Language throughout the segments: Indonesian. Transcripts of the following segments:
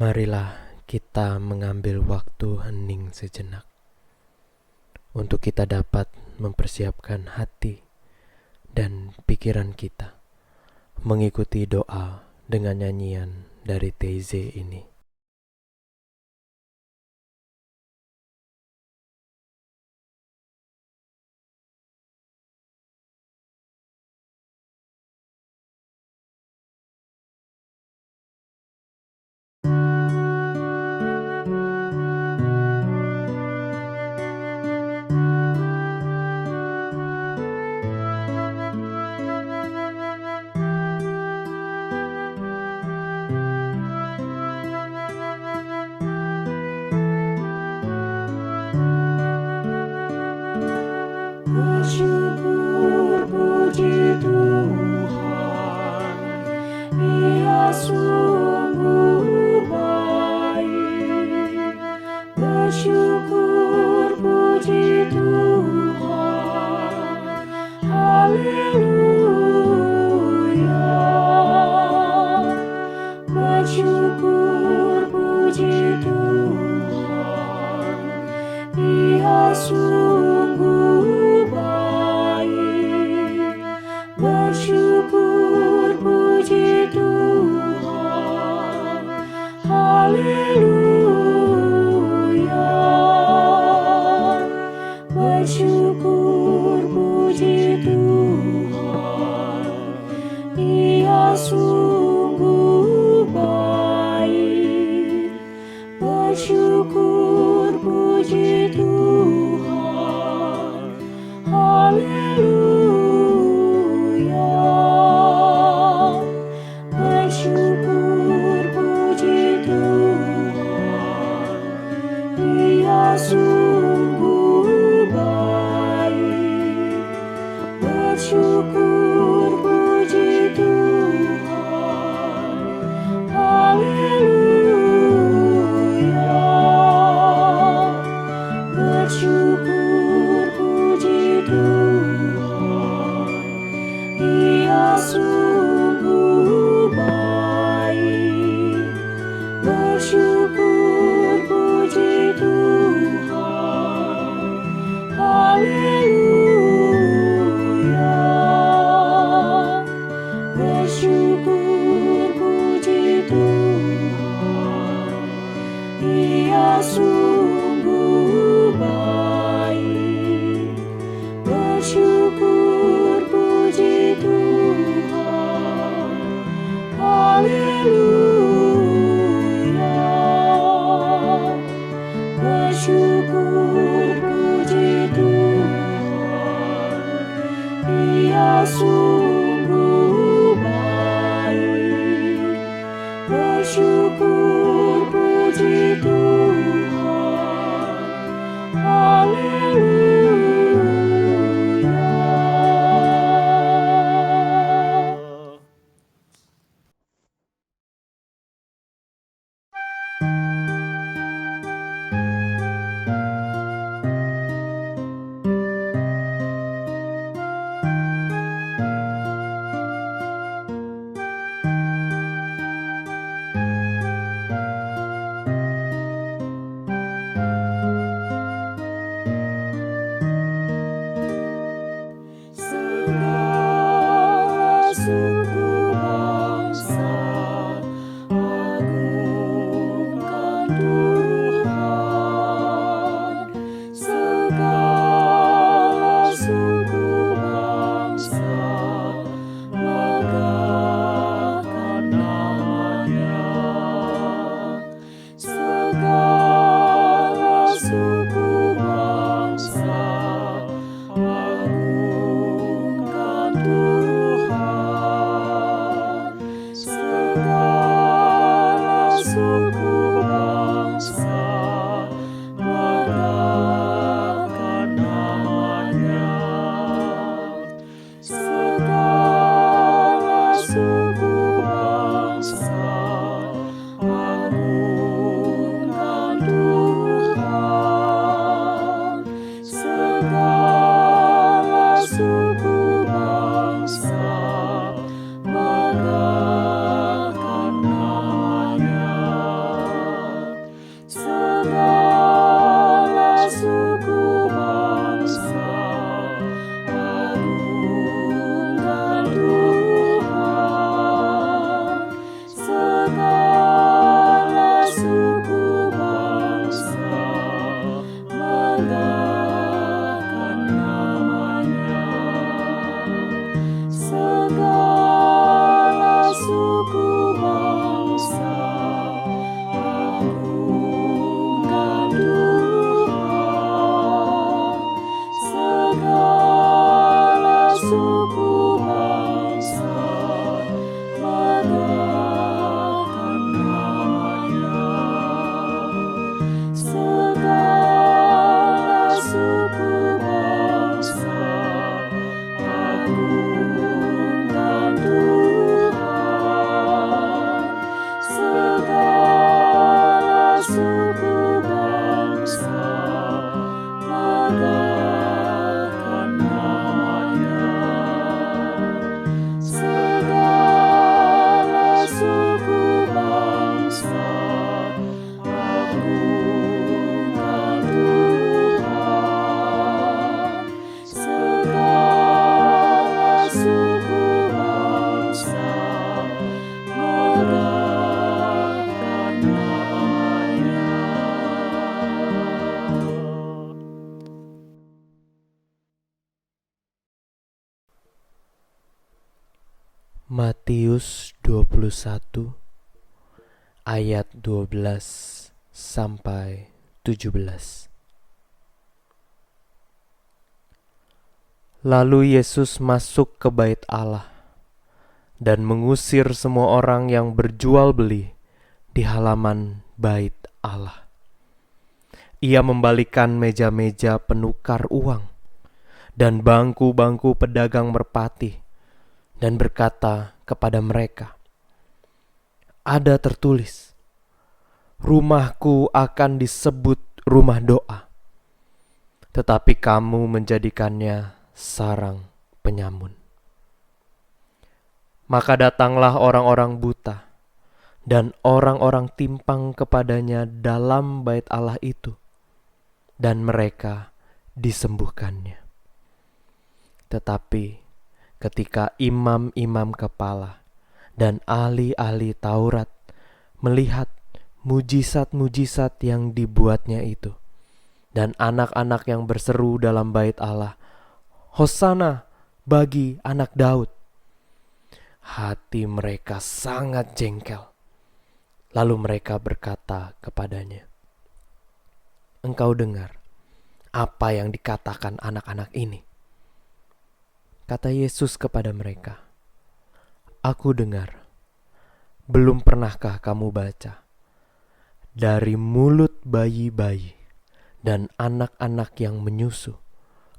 Marilah kita mengambil waktu hening sejenak untuk kita dapat mempersiapkan hati dan pikiran kita mengikuti doa dengan nyanyian dari Teze ini. Bersyukur puji Tuhan, Ia sungguh baik. Bersyukur puji Tuhan, haleluya. Bersyukur puji Tuhan, Ia sungguh baik. Bersyukur puji Tuhan, haleluya. Bersyukur puji Tuhan, Ia sungguh baik. Bersyukur puji Tuhan, haleluya. Bersyukur puji Tuhan, Ia sungguh baik. Bersyukur puji Tuhan, haleluya. Bersyukur puji Tuhan, Ia sungguh baik. Bersyukur puji Tuhan, haleluya. Bersyukur puji Tuhan, Ia sungguh baik. Bersyukur puji Tuhan, haleluya. Bersyukur puji Tuhan, Ia sungguh baik. Bersyukur puji Tuhan, haleluya. Segala suku bangsa agungkan Tuhan. Segala suku bangsa megahkan nama-Nya. Segala suku bangsa agungkan Tuhan. suku bangsa, agungkan Tuhan. Segala suku bangsa megahkan nama-Nya. Segala suku bangsa agungkan Tuhan. Segala suku bangsa megahkan nama-Nya. Segala suku bangsa agungkan Tuhan. Segala suku bangsa megahkan nama-Nya. Matius 21 ayat 12 sampai 17. Lalu Yesus masuk ke bait Allah dan mengusir semua orang yang berjual beli di halaman bait Allah. Ia membalikan meja-meja penukar uang dan bangku-bangku pedagang merpati dan berkata kepada mereka, "Ada tertulis, rumahku akan disebut rumah doa, tetapi kamu menjadikannya sarang penyamun." Maka datanglah orang-orang buta dan orang-orang timpang kepadanya dalam bait Allah itu, dan mereka disembuhkannya. Tetapi ketika imam-imam kepala dan ahli-ahli Taurat melihat mujizat-mujizat yang dibuatnya itu, dan anak-anak yang berseru dalam bait Allah, "Hosana bagi anak Daud," hati mereka sangat jengkel. Lalu mereka berkata kepadanya, "Engkau dengar apa yang dikatakan anak-anak ini?" Kata Yesus kepada mereka, "Aku dengar. Belum pernahkah kamu baca? Dari mulut bayi-bayi dan anak-anak yang menyusu,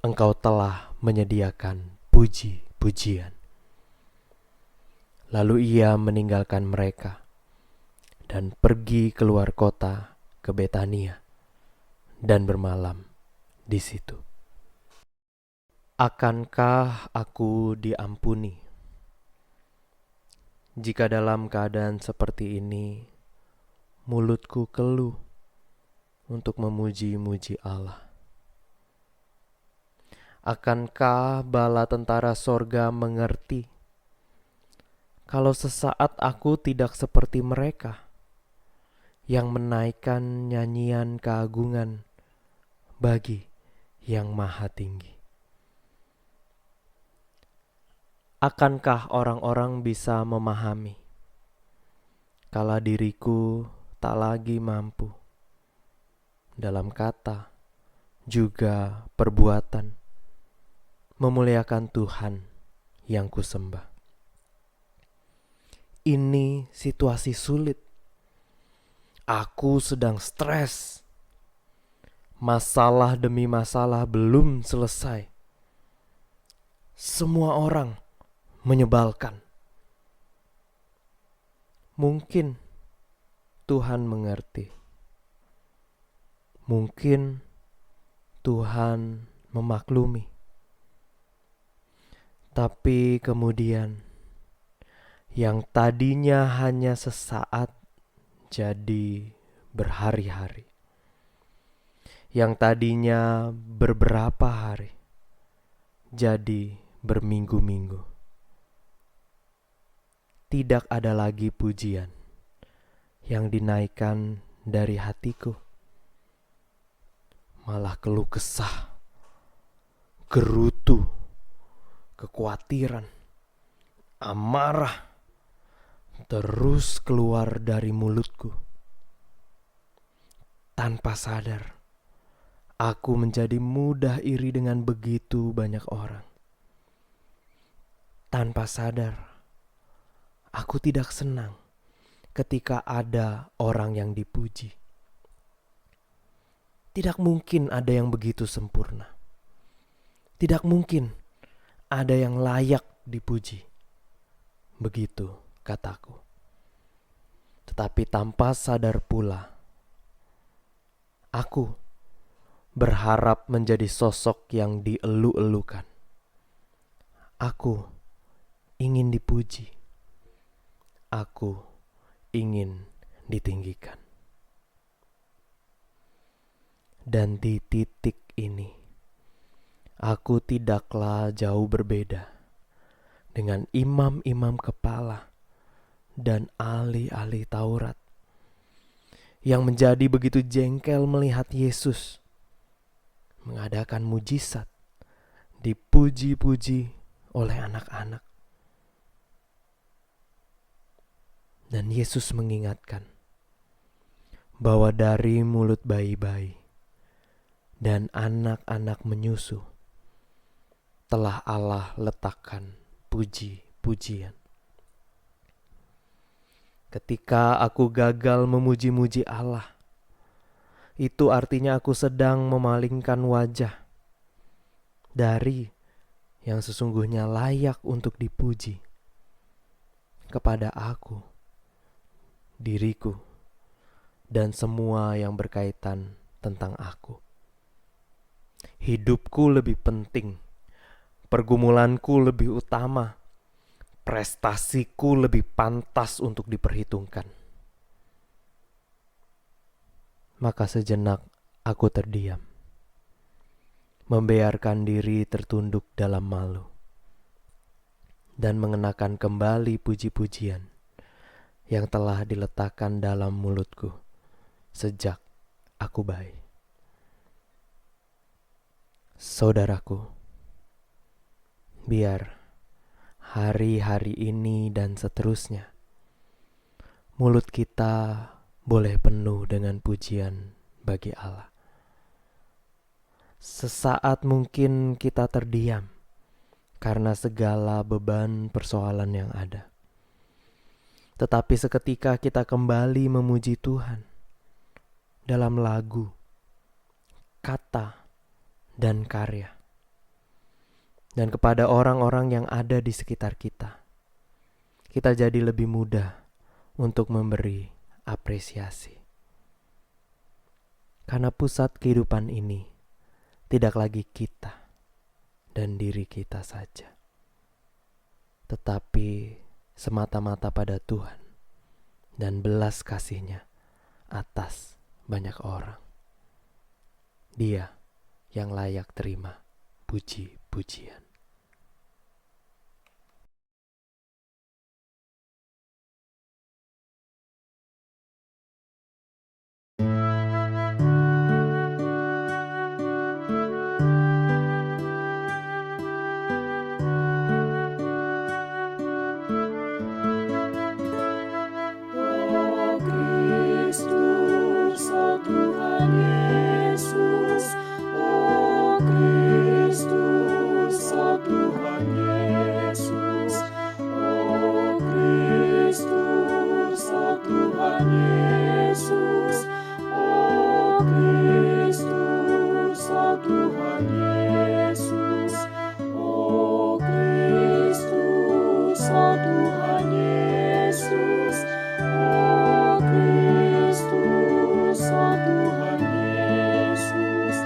Engkau telah menyediakan puji-pujian." Lalu ia meninggalkan mereka dan pergi keluar kota ke Betania dan bermalam di situ. Akankah aku diampuni? Jika dalam keadaan seperti ini, mulutku keluh untuk memuji-muji Allah. Akankah bala tentara sorga mengerti kalau sesaat aku tidak seperti mereka yang menaikkan nyanyian keagungan bagi Yang Maha Tinggi? Akankah orang-orang bisa memahami kala diriku tak lagi mampu dalam kata juga perbuatan memuliakan Tuhan yang kusembah? Ini situasi sulit. Aku sedang stres. Masalah demi masalah belum selesai. Semua orang menyebalkan. Mungkin Tuhan mengerti. Mungkin Tuhan memaklumi. Tapi kemudian yang tadinya hanya sesaat jadi berhari-hari. Yang tadinya beberapa hari jadi berminggu-minggu. Tidak ada lagi pujian yang dinaikkan dari hatiku. Malah keluh kesah, gerutu, kekhawatiran, amarah, terus keluar dari mulutku. Tanpa sadar, aku menjadi mudah iri dengan begitu banyak orang. Tanpa sadar, aku tidak senang ketika ada orang yang dipuji. Tidak mungkin ada yang begitu sempurna. Tidak mungkin ada yang layak dipuji. Begitu kataku. Tetapi tanpa sadar pula, aku berharap menjadi sosok yang dielu-elukan. Aku ingin dipuji. Aku ingin ditinggikan. Dan di titik ini, aku tidaklah jauh berbeda dengan imam-imam kepala dan ahli-ahli Taurat yang menjadi begitu jengkel melihat Yesus mengadakan mujizat, dipuji-puji oleh anak-anak. Dan Yesus mengingatkan bahwa dari mulut bayi-bayi dan anak-anak menyusu telah Allah letakkan puji-pujian. Ketika aku gagal memuji-muji Allah, itu artinya aku sedang memalingkan wajah dari yang sesungguhnya layak untuk dipuji kepada aku, diriku, dan semua yang berkaitan tentang aku. Hidupku lebih penting, pergumulanku lebih utama, prestasiku lebih pantas untuk diperhitungkan. Maka sejenak aku terdiam, membiarkan diri tertunduk dalam malu, dan mengenakan kembali puji-pujian yang telah diletakkan dalam mulutku sejak aku bayi. Saudaraku, biar hari-hari ini dan seterusnya mulut kita boleh penuh dengan pujian bagi Allah. Sesaat mungkin kita terdiam karena segala beban persoalan yang ada. Tetapi seketika kita kembali memuji Tuhan dalam lagu, kata, dan karya. Dan kepada orang-orang yang ada di sekitar kita, kita jadi lebih mudah untuk memberi apresiasi. Karena pusat kehidupan ini tidak lagi kita dan diri kita saja, tetapi semata-mata pada Tuhan dan belas kasih-Nya atas banyak orang. Dia yang layak terima puji-pujian. Oh Kristus, oh Tuhan Yesus, oh Kristus, oh Tuhan Yesus, oh Kristus, oh Tuhan Yesus, oh Kristus, oh Tuhan Yesus, oh Kristus, oh Tuhan Yesus. Oh Kristus, oh Tuhan Yesus,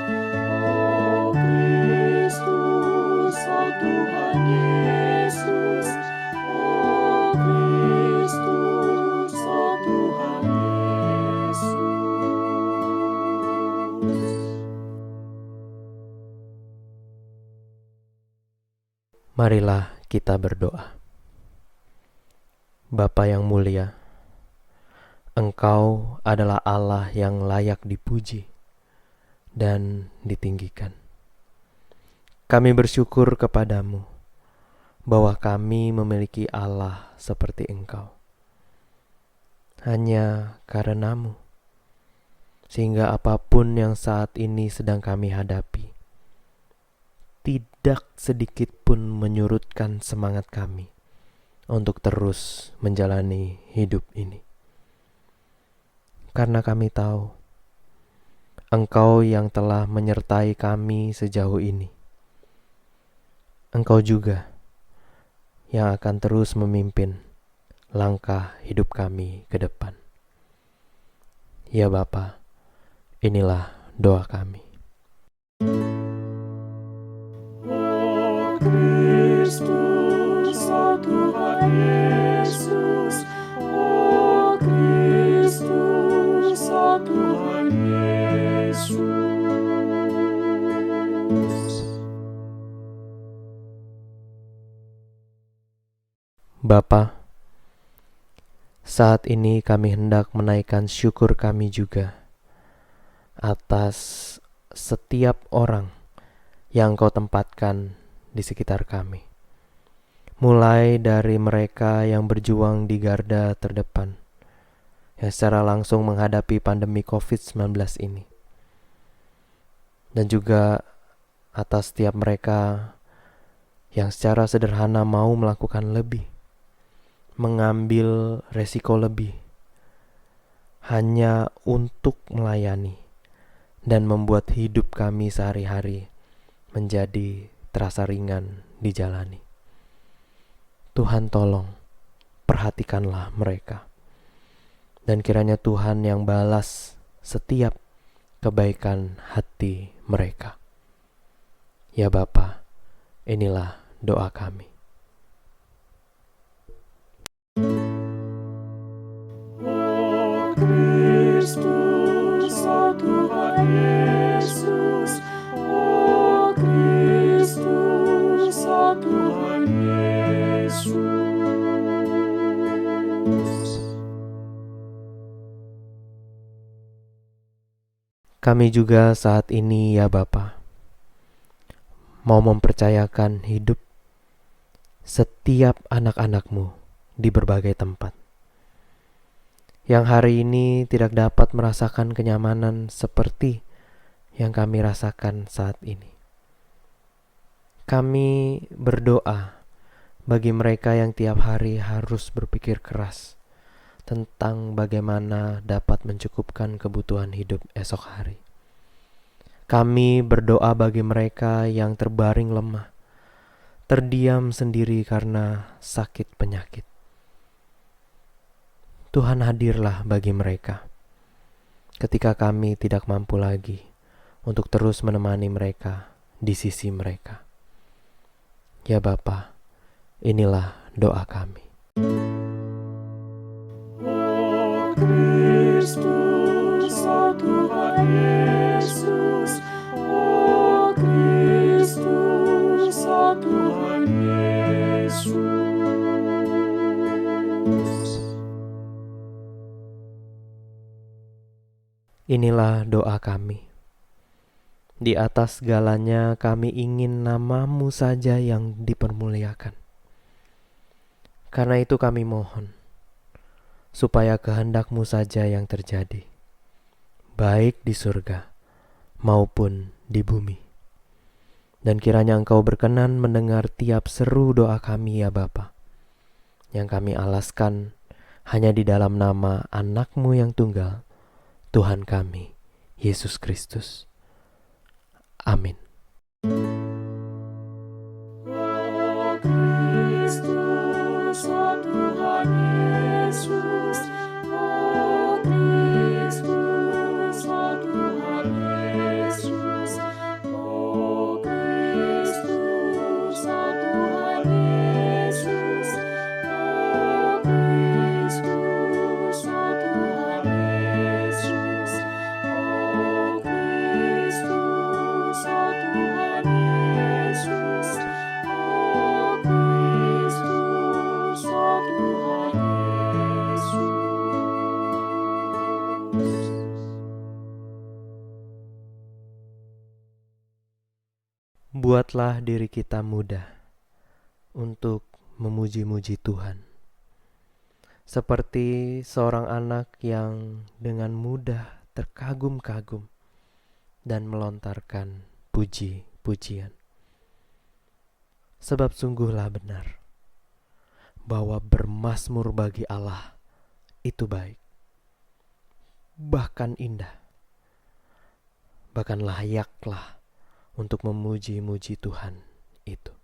oh Kristus, oh Tuhan Yesus, oh Kristus, oh Tuhan Yesus. Marilah kita berdoa. Bapa yang mulia, Engkau adalah Allah yang layak dipuji dan ditinggikan. Kami bersyukur kepadamu bahwa kami memiliki Allah seperti Engkau, hanya karena-Mu. Sehingga apapun yang saat ini sedang kami hadapi, tidak sedikit pun menyurutkan semangat kami untuk terus menjalani hidup ini. Karena kami tahu Engkau yang telah menyertai kami sejauh ini. Engkau juga yang akan terus memimpin langkah hidup kami ke depan. Ya Bapa, inilah doa kami. Oh Kristus, oh Tuhan Yesus, oh Kristus, oh Tuhan Yesus. Bapa, saat ini kami hendak menaikkan syukur kami juga atas setiap orang yang Kau tempatkan di sekitar kami. Mulai dari mereka yang berjuang di garda terdepan, yang secara langsung menghadapi pandemi COVID-19 ini. Dan juga atas setiap mereka yang secara sederhana mau melakukan lebih, mengambil resiko lebih, hanya untuk melayani dan membuat hidup kami sehari-hari menjadi terasa ringan dijalani. Tuhan tolong, perhatikanlah mereka. Dan kiranya Tuhan yang balas setiap kebaikan hati mereka. Ya Bapa, inilah doa kami. Oh Kristus, oh Tuhan Yesus, oh Kristus, oh Tuhan Yesus. Kami juga saat ini ya Bapa, mau mempercayakan hidup setiap anak-anak-Mu di berbagai tempat, yang hari ini tidak dapat merasakan kenyamanan seperti yang kami rasakan saat ini. Kami berdoa bagi mereka yang tiap hari harus berpikir keras tentang bagaimana dapat mencukupkan kebutuhan hidup esok hari. Kami berdoa bagi mereka yang terbaring lemah, terdiam sendiri karena sakit penyakit. Tuhan hadirlah bagi mereka ketika kami tidak mampu lagi untuk terus menemani mereka di sisi mereka. Ya Bapa, inilah doa kami. Oh Kristus, oh Tuhan Yesus, oh Kristus, oh Tuhan Yesus. Inilah doa kami. Di atas segalanya kami ingin nama-Mu saja yang dipermuliakan. Karena itu kami mohon, supaya kehendak-Mu saja yang terjadi, baik di surga maupun di bumi. Dan kiranya Engkau berkenan mendengar tiap seru doa kami ya Bapa, yang kami alaskan hanya di dalam nama Anak-Mu yang tunggal, Tuhan kami, Yesus Kristus. Amin. Oh Kristus, oh Tuhan Yesus, oh Kristus, oh Tuhan Yesus, oh Kristus, oh Tuhan Yesus, oh Kristus, oh Tuhan Yesus, oh Kristus, oh Tuhan Yesus, oh Kristus, oh Tuhan Yesus. Buatlah diri kita mudah untuk memuji-muji Tuhan. seperti seorang anak yang dengan mudah terkagum-kagum dan melontarkan puji-pujian. Sebab sungguhlah benar bahwa bermazmur bagi Allah itu baik, bahkan indah, bahkan layaklah untuk memuji-muji Tuhan itu.